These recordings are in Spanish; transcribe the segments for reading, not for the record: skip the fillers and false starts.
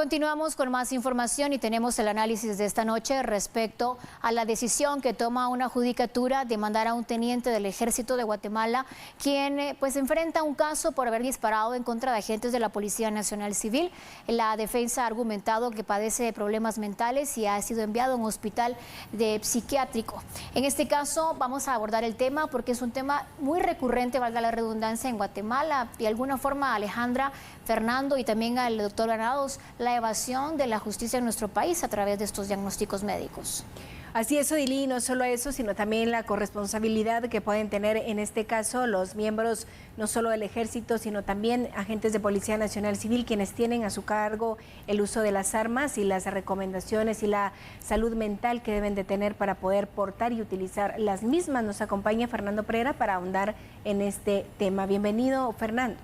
Continuamos con más información y tenemos el análisis de esta noche respecto a la decisión que toma una judicatura de mandar a un teniente del Ejército de Guatemala, quien pues enfrenta un caso por haber disparado en contra de agentes de la Policía Nacional Civil. La defensa ha argumentado que padece de problemas mentales y ha sido enviado a un hospital psiquiátrico. En este caso vamos a abordar el tema porque es un tema muy recurrente, valga la redundancia, en Guatemala. De alguna forma, Alejandra, Fernando y también al doctor Granados, la evasión de la justicia en nuestro país a través de estos diagnósticos médicos. Así es, Odilí, no solo eso, sino también la corresponsabilidad que pueden tener en este caso los miembros no solo del Ejército, sino también agentes de Policía Nacional Civil, quienes tienen a su cargo el uso de las armas y las recomendaciones y la salud mental que deben de tener para poder portar y utilizar las mismas. Nos acompaña Fernando Pereira para ahondar en este tema. Bienvenido, Fernando.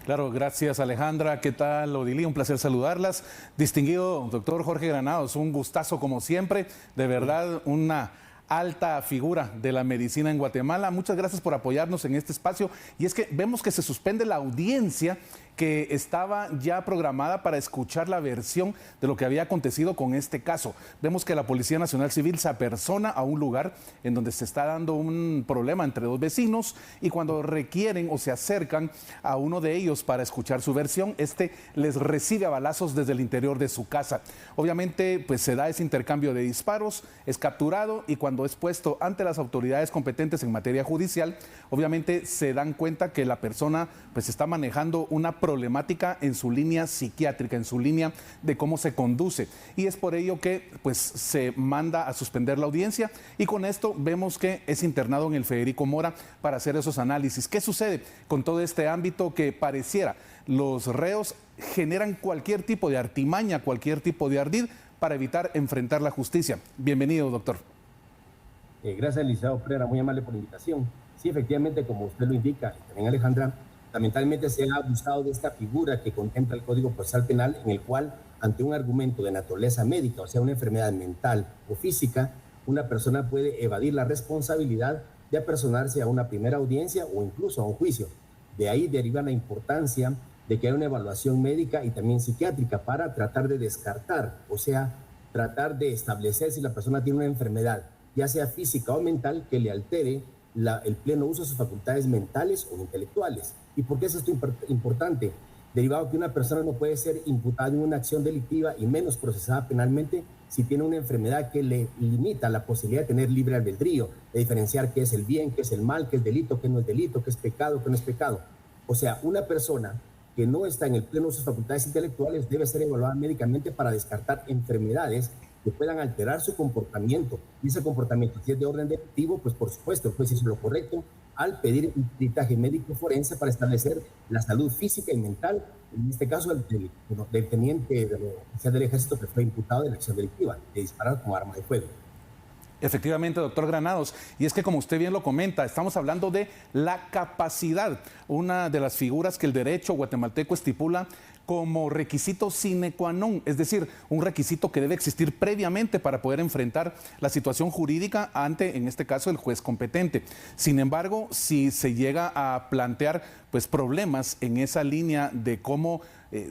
Claro, gracias Alejandra. ¿Qué tal, Odilí? Un placer saludarlas. Distinguido doctor Jorge Granados, un gustazo como siempre. De verdad, una alta figura de la medicina en Guatemala. Muchas gracias por apoyarnos en este espacio. Y es que vemos que se suspende la audiencia que estaba ya programada para escuchar la versión de lo que había acontecido con este caso. Vemos que la Policía Nacional Civil se apersona a un lugar en donde se está dando un problema entre dos vecinos y cuando requieren o se acercan a uno de ellos para escuchar su versión, este les recibe a balazos desde el interior de su casa. Obviamente, pues se da ese intercambio de disparos, es capturado y cuando es puesto ante las autoridades competentes en materia judicial, obviamente se dan cuenta que la persona pues está manejando una problemática en su línea psiquiátrica, en su línea de cómo se conduce. Y es por ello que pues se manda a suspender la audiencia y con esto vemos que es internado en el Federico Mora para hacer esos análisis. ¿Qué sucede con todo este ámbito que pareciera los reos generan cualquier tipo de artimaña, cualquier tipo de ardid para evitar enfrentar la justicia? Bienvenido, doctor. Gracias, licenciado Pereira, muy amable por la invitación. Sí, efectivamente, como usted lo indica, y también Alejandra, lamentablemente se ha abusado de esta figura que contempla el Código Procesal Penal, en el cual, ante un argumento de naturaleza médica, o sea, una enfermedad mental o física, una persona puede evadir la responsabilidad de apersonarse a una primera audiencia o incluso a un juicio. De ahí deriva la importancia de que haya una evaluación médica y también psiquiátrica para tratar de descartar, o sea, tratar de establecer si la persona tiene una enfermedad, ya sea física o mental, que le altere el pleno uso de sus facultades mentales o intelectuales. ¿Y por qué es esto importante? Derivado que una persona no puede ser imputada en una acción delictiva y menos procesada penalmente si tiene una enfermedad que le limita la posibilidad de tener libre albedrío, de diferenciar qué es el bien, qué es el mal, qué es delito, qué no es delito, qué es pecado, qué no es pecado. O sea, una persona que no está en el pleno uso de sus facultades intelectuales debe ser evaluada médicamente para descartar enfermedades que puedan alterar su comportamiento. Y ese comportamiento, si es de orden delictivo, pues por supuesto el juez hizo lo correcto al pedir un peritaje médico forense para establecer la salud física y mental, en este caso del teniente del Ejército que fue imputado de la acción delictiva, de disparar con arma de fuego. Efectivamente, doctor Granados, y es que como usted bien lo comenta, estamos hablando de la capacidad, una de las figuras que el derecho guatemalteco estipula como requisito sine qua non, es decir, un requisito que debe existir previamente para poder enfrentar la situación jurídica ante, en este caso, el juez competente. Sin embargo, si se llega a plantear pues problemas en esa línea de cómo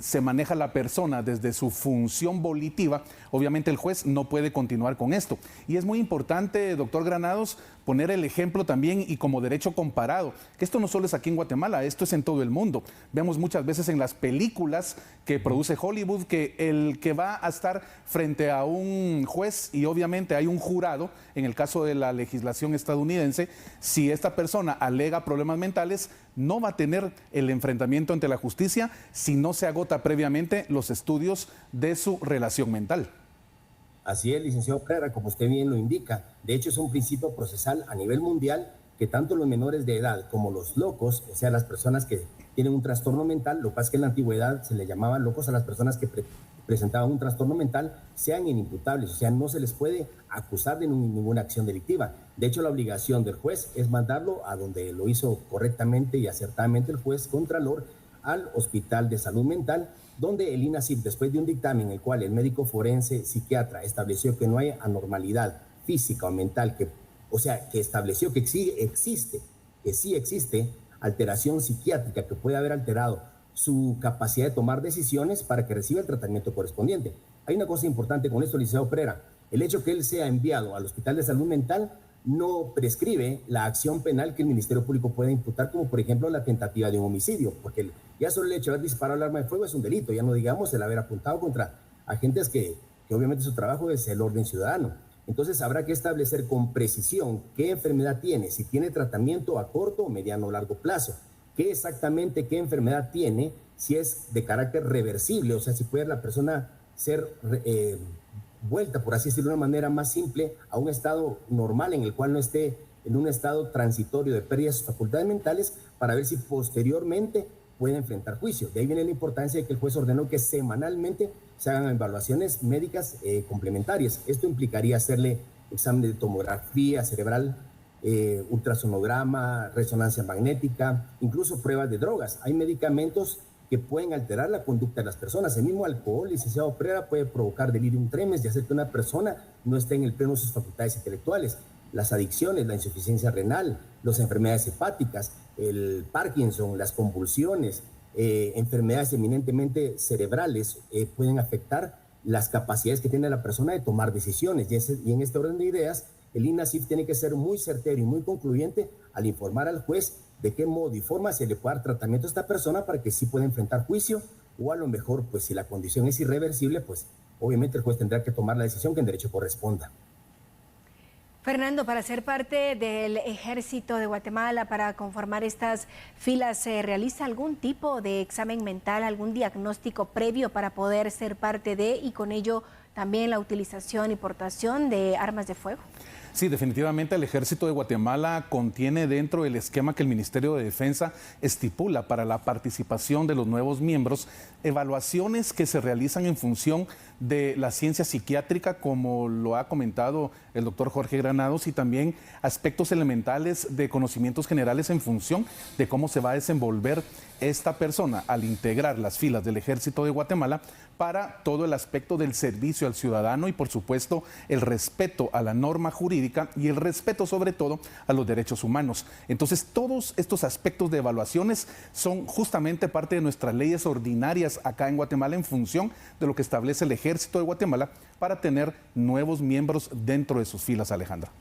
se maneja la persona desde su función volitiva, obviamente el juez no puede continuar con esto. Y es muy importante, doctor Granados, poner el ejemplo también y como derecho comparado, que esto no solo es aquí en Guatemala, esto es en todo el mundo. Vemos muchas veces en las películas que produce Hollywood que el que va a estar frente a un juez y obviamente hay un jurado, en el caso de la legislación estadounidense, si esta persona alega problemas mentales, no va a tener el enfrentamiento ante la justicia si no se agota previamente los estudios de su relación mental. Así es, licenciado Pereira, como usted bien lo indica. De hecho, es un principio procesal a nivel mundial que tanto los menores de edad como los locos, o sea, las personas que tienen un trastorno mental, lo que pasa es que en la antigüedad se le llamaban locos a las personas que presentaban un trastorno mental, sean inimputables, o sea, no se les puede acusar de ninguna acción delictiva. De hecho, la obligación del juez es mandarlo a donde lo hizo correctamente y acertadamente el juez contralor, al Hospital de Salud Mental, donde el INACIP, después de un dictamen en el cual el médico forense psiquiatra estableció que no hay anormalidad física o mental, o sea, que estableció que sí existe alteración psiquiátrica que puede haber alterado su capacidad de tomar decisiones para que reciba el tratamiento correspondiente. Hay una cosa importante con esto, licenciado Pereira. El hecho que él sea enviado al Hospital de Salud Mental no prescribe la acción penal que el Ministerio Público puede imputar, como por ejemplo la tentativa de un homicidio, porque ya solo el hecho de haber disparado el arma de fuego es un delito, ya no digamos el haber apuntado contra agentes que obviamente su trabajo es el orden ciudadano. Entonces habrá que establecer con precisión qué enfermedad tiene, si tiene tratamiento a corto, mediano o largo plazo, qué exactamente qué enfermedad tiene, si es de carácter reversible, o sea, si puede la persona ser vuelta, por así decirlo de una manera más simple, a un estado normal en el cual no esté en un estado transitorio de pérdida de sus facultades mentales, para ver si posteriormente puede enfrentar juicio. De ahí viene la importancia de que el juez ordenó que semanalmente se hagan evaluaciones médicas complementarias. Esto implicaría hacerle examen de tomografía cerebral, ultrasonograma, resonancia magnética, incluso pruebas de drogas. Hay medicamentos que pueden alterar la conducta de las personas. El mismo alcohol, licenciado Pereira, puede provocar delirium tremens y hacer que una persona no esté en el pleno de sus facultades intelectuales. Las adicciones, la insuficiencia renal, las enfermedades hepáticas, el Parkinson, las convulsiones, enfermedades eminentemente cerebrales pueden afectar las capacidades que tiene la persona de tomar decisiones. Y en este orden de ideas, el INASIF tiene que ser muy certero y muy concluyente al informar al juez de qué modo y forma se le puede dar tratamiento a esta persona para que sí pueda enfrentar juicio, o a lo mejor, pues si la condición es irreversible, pues obviamente el juez tendrá que tomar la decisión que en derecho corresponda. Fernando, para ser parte del Ejército de Guatemala, para conformar estas filas, ¿se realiza algún tipo de examen mental, algún diagnóstico previo para poder ser parte de, y con ello también la utilización y portación de armas de fuego? Sí, definitivamente el Ejército de Guatemala contiene dentro del esquema que el Ministerio de Defensa estipula para la participación de los nuevos miembros evaluaciones que se realizan en función de la ciencia psiquiátrica, como lo ha comentado el doctor Jorge Granados, y también aspectos elementales de conocimientos generales en función de cómo se va a desenvolver esta persona al integrar las filas del Ejército de Guatemala para todo el aspecto del servicio al ciudadano y, por supuesto, el respeto a la norma jurídica y el respeto, sobre todo, a los derechos humanos. Entonces, todos estos aspectos de evaluaciones son justamente parte de nuestras leyes ordinarias acá en Guatemala en función de lo que establece el Ejército de Guatemala para tener nuevos miembros dentro de sus filas, Alejandra.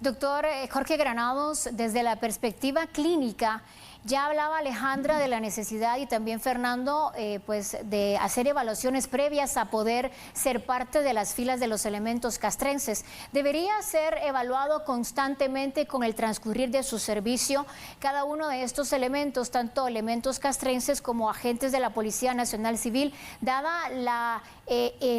Doctor Jorge Granados, desde la perspectiva clínica, ya hablaba Alejandra de la necesidad, y también Fernando, pues de hacer evaluaciones previas a poder ser parte de las filas de los elementos castrenses. ¿Debería ser evaluado constantemente con el transcurrir de su servicio cada uno de estos elementos, tanto elementos castrenses como agentes de la Policía Nacional Civil, dada la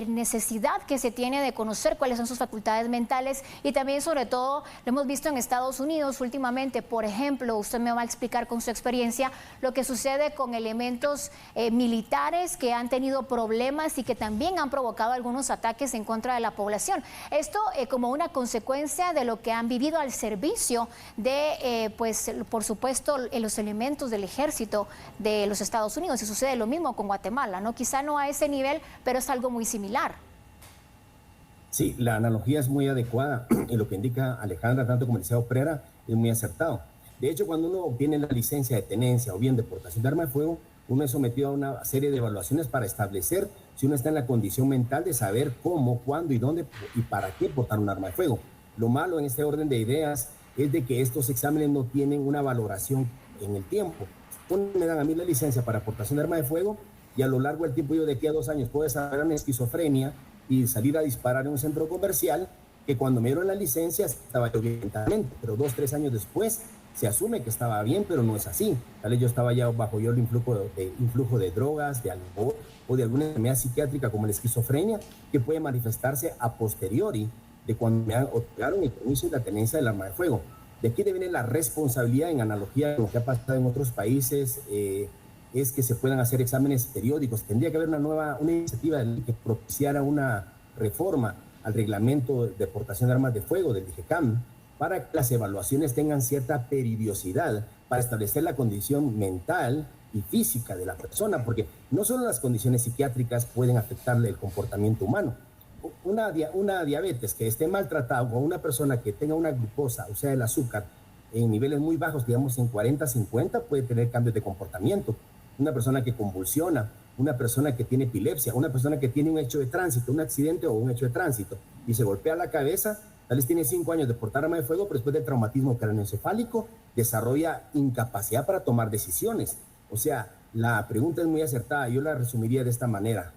necesidad que se tiene de conocer cuáles son sus facultades mentales? Y también, sobre todo, lo hemos visto en Estados Unidos últimamente, por ejemplo, usted me va a explicar con su experiencia lo que sucede con elementos militares que han tenido problemas y que también han provocado algunos ataques en contra de la población. Esto como una consecuencia de lo que han vivido al servicio de, pues, por supuesto, los elementos del ejército de los Estados Unidos. Y sucede lo mismo con Guatemala, ¿no? Quizá no a ese nivel, pero es algo muy similar. Sí, la analogía es muy adecuada y lo que indica Alejandra, tanto como el licenciado Pereira, es muy acertado. De hecho, cuando uno obtiene la licencia de tenencia o bien de portación de arma de fuego, uno es sometido a una serie de evaluaciones para establecer si uno está en la condición mental de saber cómo, cuándo y dónde y para qué portar un arma de fuego. Lo malo en este orden de ideas es de que estos exámenes no tienen una valoración en el tiempo. Me dan a mí la licencia para portación de arma de fuego y a lo largo del tiempo, yo de aquí a 2 años puedo desarrollar una esquizofrenia y salir a disparar en un centro comercial, que cuando me dieron la licencia estaba yo bien mentalmente, pero 2, 3 años después se asume que estaba bien, pero no es así. Tal vez yo estaba ya bajo el influjo de drogas, de alcohol o de alguna enfermedad psiquiátrica como la esquizofrenia, que puede manifestarse a posteriori de cuando me otorgaron el permiso y la tenencia del arma de fuego. De aquí viene la responsabilidad, en analogía con lo que ha pasado en otros países, es que se puedan hacer exámenes periódicos. Tendría que haber una iniciativa que propiciara una reforma al reglamento de portación de armas de fuego del DIGECAM, para que las evaluaciones tengan cierta periodicidad para establecer la condición mental y física de la persona, porque no solo las condiciones psiquiátricas pueden afectarle el comportamiento humano. Una diabetes que esté maltratada, o una persona que tenga una glucosa, o sea, el azúcar, en niveles muy bajos, digamos en 40, 50, puede tener cambios de comportamiento. una persona que convulsiona, una persona que tiene epilepsia, una persona que tiene un hecho de tránsito, un accidente o un hecho de tránsito, y se golpea la cabeza, tal vez tiene 5 años de portar arma de fuego, pero después del traumatismo craneoencefálico desarrolla incapacidad para tomar decisiones. O sea, la pregunta es muy acertada, yo la resumiría de esta manera.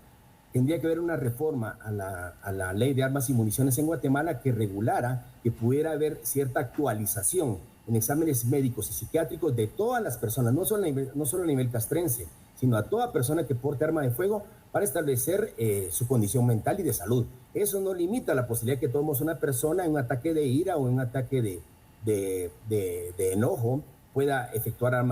Tendría que haber una reforma a la ley de armas y municiones en Guatemala que regulara que pudiera haber cierta actualización en exámenes médicos y psiquiátricos de todas las personas, no solo a nivel castrense, sino a toda persona que porte arma de fuego para establecer su condición mental y de salud. Eso no limita la posibilidad que tomemos una persona en un ataque de ira o en un ataque de enojo pueda efectuar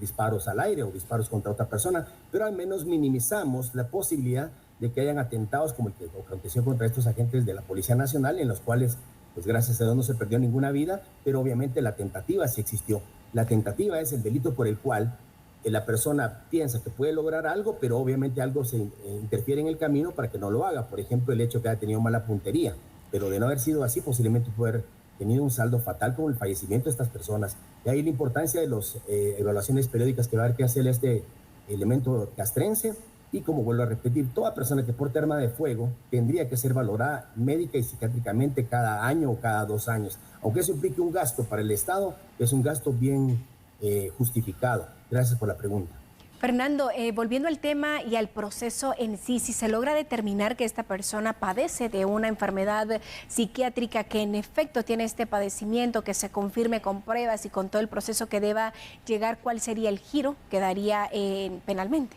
disparos al aire o disparos contra otra persona, pero al menos minimizamos la posibilidad de que hayan atentados como el que aconteció contra estos agentes de la Policía Nacional, en los cuales, pues gracias a Dios no se perdió ninguna vida, pero obviamente la tentativa sí existió. La tentativa es el delito por el cual la persona piensa que puede lograr algo, pero obviamente algo se interfiere en el camino para que no lo haga. Por ejemplo, el hecho que haya tenido mala puntería, pero de no haber sido así, posiblemente puede haber tenido un saldo fatal como el fallecimiento de estas personas. De ahí la importancia de las evaluaciones periódicas que va a haber que hacer este elemento castrense, y como vuelvo a repetir, toda persona que porte arma de fuego tendría que ser valorada médica y psiquiátricamente cada año o cada 2 años. Aunque eso implique un gasto para el Estado, es un gasto bien justificado. Gracias por la pregunta. Fernando, volviendo al tema y al proceso en sí, si se logra determinar que esta persona padece de una enfermedad psiquiátrica, que en efecto tiene este padecimiento, que se confirme con pruebas y con todo el proceso que deba llegar, ¿cuál sería el giro que daría penalmente?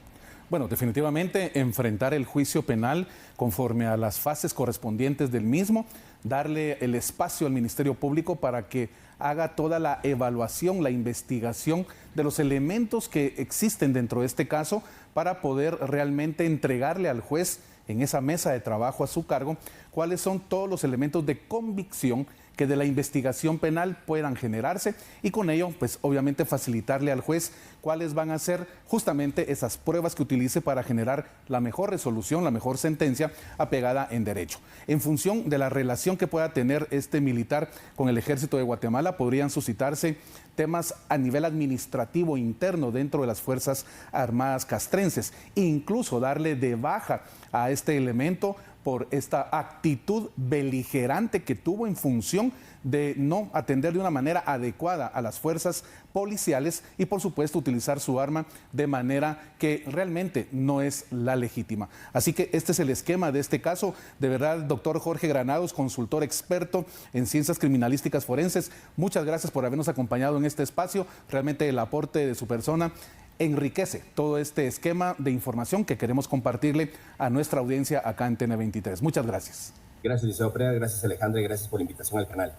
Bueno, definitivamente enfrentar el juicio penal conforme a las fases correspondientes del mismo, darle el espacio al Ministerio Público para que haga toda la evaluación, la investigación de los elementos que existen dentro de este caso para poder realmente entregarle al juez en esa mesa de trabajo a su cargo cuáles son todos los elementos de convicción que de la investigación penal puedan generarse, y con ello, pues obviamente facilitarle al juez cuáles van a ser justamente esas pruebas que utilice para generar la mejor resolución, la mejor sentencia apegada en derecho. En función de la relación que pueda tener este militar con el Ejército de Guatemala, podrían suscitarse temas a nivel administrativo interno dentro de las Fuerzas Armadas castrenses, e incluso darle de baja a este elemento por esta actitud beligerante que tuvo en función de no atender de una manera adecuada a las fuerzas policiales y por supuesto utilizar su arma de manera que realmente no es la legítima. Así que este es el esquema de este caso. De verdad, doctor Jorge Granados, consultor experto en ciencias criminalísticas forenses, muchas gracias por habernos acompañado en este espacio. Realmente el aporte de su persona enriquece todo este esquema de información que queremos compartirle a nuestra audiencia acá en TN23. Muchas gracias. Gracias, Liceo Preda, gracias, Alejandra, y gracias por la invitación al canal.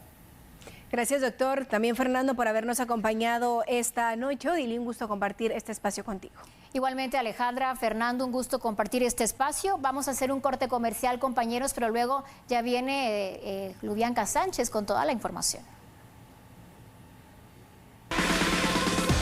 Gracias, doctor. También, Fernando, por habernos acompañado esta noche. Odilín, un gusto compartir este espacio contigo. Igualmente, Alejandra, Fernando, un gusto compartir este espacio. Vamos a hacer un corte comercial, compañeros, pero luego ya viene Lubianca Sánchez con toda la información.